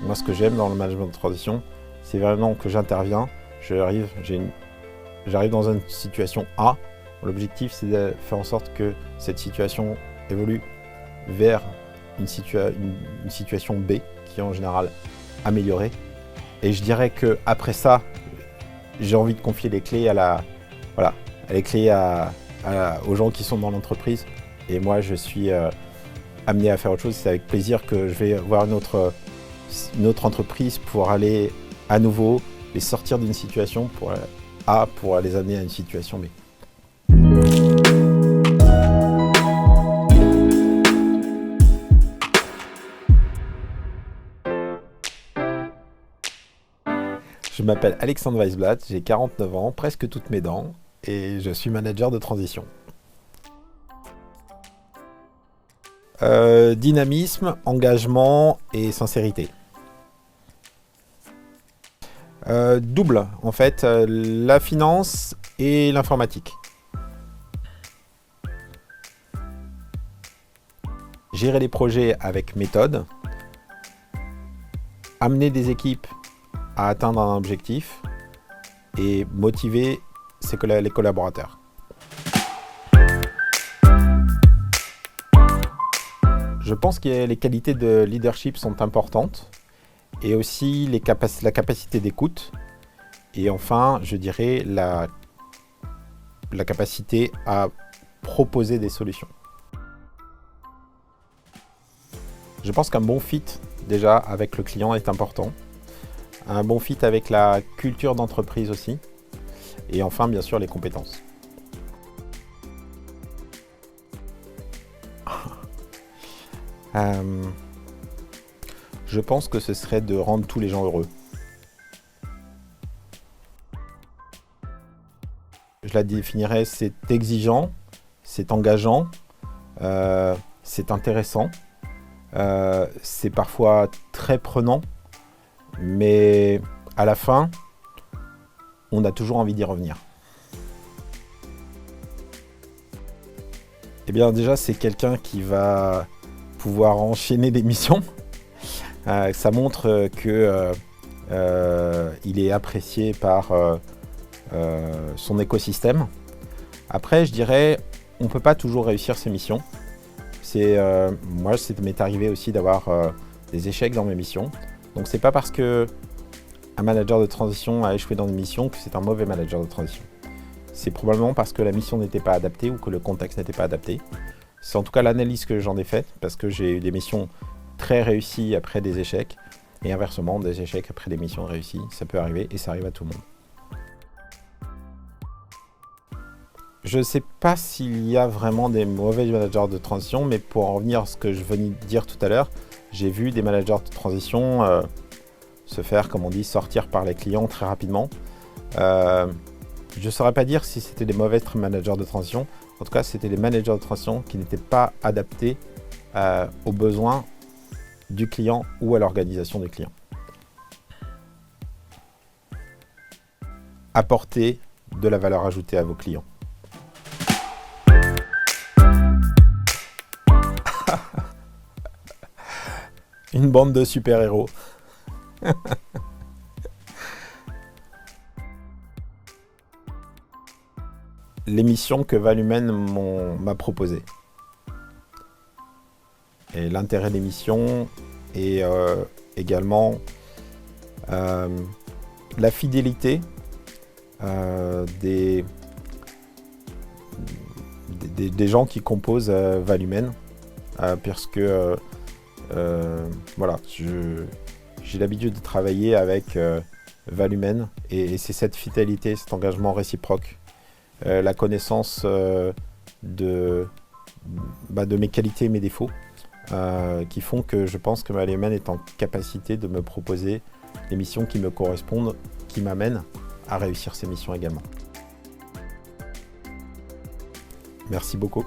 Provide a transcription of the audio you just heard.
Moi, ce que j'aime dans le management de transition, c'est vraiment que j'interviens, j'arrive dans une situation A. L'objectif, c'est de faire en sorte que cette situation évolue vers une situation B, qui est en général améliorée. Et je dirais qu'après ça, j'ai envie de confier les clés aux gens qui sont dans l'entreprise. Et moi, je suis amené à faire autre chose. C'est avec plaisir que je vais voir une autre entreprise pour aller à nouveau les sortir d'une situation pour les amener à une situation B. Je m'appelle Alexandre Weisblatt, j'ai 49 ans, presque toutes mes dents, et je suis manager de transition. Dynamisme, engagement et sincérité. Double, en fait, la finance et l'informatique. Gérer les projets avec méthode. Amener des équipes à atteindre un objectif et motiver les collaborateurs. Je pense que les qualités de leadership sont importantes et aussi la capacité d'écoute et enfin, je dirais, la capacité à proposer des solutions. Je pense qu'un bon fit déjà avec le client est important. Un bon fit avec la culture d'entreprise aussi. Et enfin, bien sûr, les compétences. Je pense que ce serait de rendre tous les gens heureux. Je la définirais, c'est exigeant, c'est engageant, c'est intéressant, c'est parfois très prenant. Mais à la fin, on a toujours envie d'y revenir. Eh bien déjà, c'est quelqu'un qui va pouvoir enchaîner des missions. Ça montre qu'il est apprécié par son écosystème. Après, je dirais, on ne peut pas toujours réussir ses missions. Moi, ça m'est arrivé aussi d'avoir des échecs dans mes missions. Donc c'est pas parce qu'un manager de transition a échoué dans une mission que c'est un mauvais manager de transition. C'est probablement parce que la mission n'était pas adaptée ou que le contexte n'était pas adapté. C'est en tout cas l'analyse que j'en ai faite parce que j'ai eu des missions très réussies après des échecs et inversement des échecs après des missions réussies. Ça peut arriver et ça arrive à tout le monde. Je ne sais pas s'il y a vraiment des mauvais managers de transition, mais pour en revenir à ce que je venais de dire tout à l'heure, j'ai vu des managers de transition se faire, comme on dit, sortir par les clients très rapidement. Je ne saurais pas dire si c'était des mauvais managers de transition. En tout cas, c'était des managers de transition qui n'étaient pas adaptés aux besoins du client ou à l'organisation du client. Apportez de la valeur ajoutée à vos clients. Une bande de super-héros. Les missions que Valumen m'a proposées. Et l'intérêt des missions et également la fidélité des gens qui composent Valumen, puisque voilà, j'ai l'habitude de travailler avec Valumen et c'est cette fidélité, cet engagement réciproque, la connaissance de mes qualités et mes défauts qui font que je pense que Valumen est en capacité de me proposer des missions qui me correspondent, qui m'amènent à réussir ces missions également. Merci beaucoup.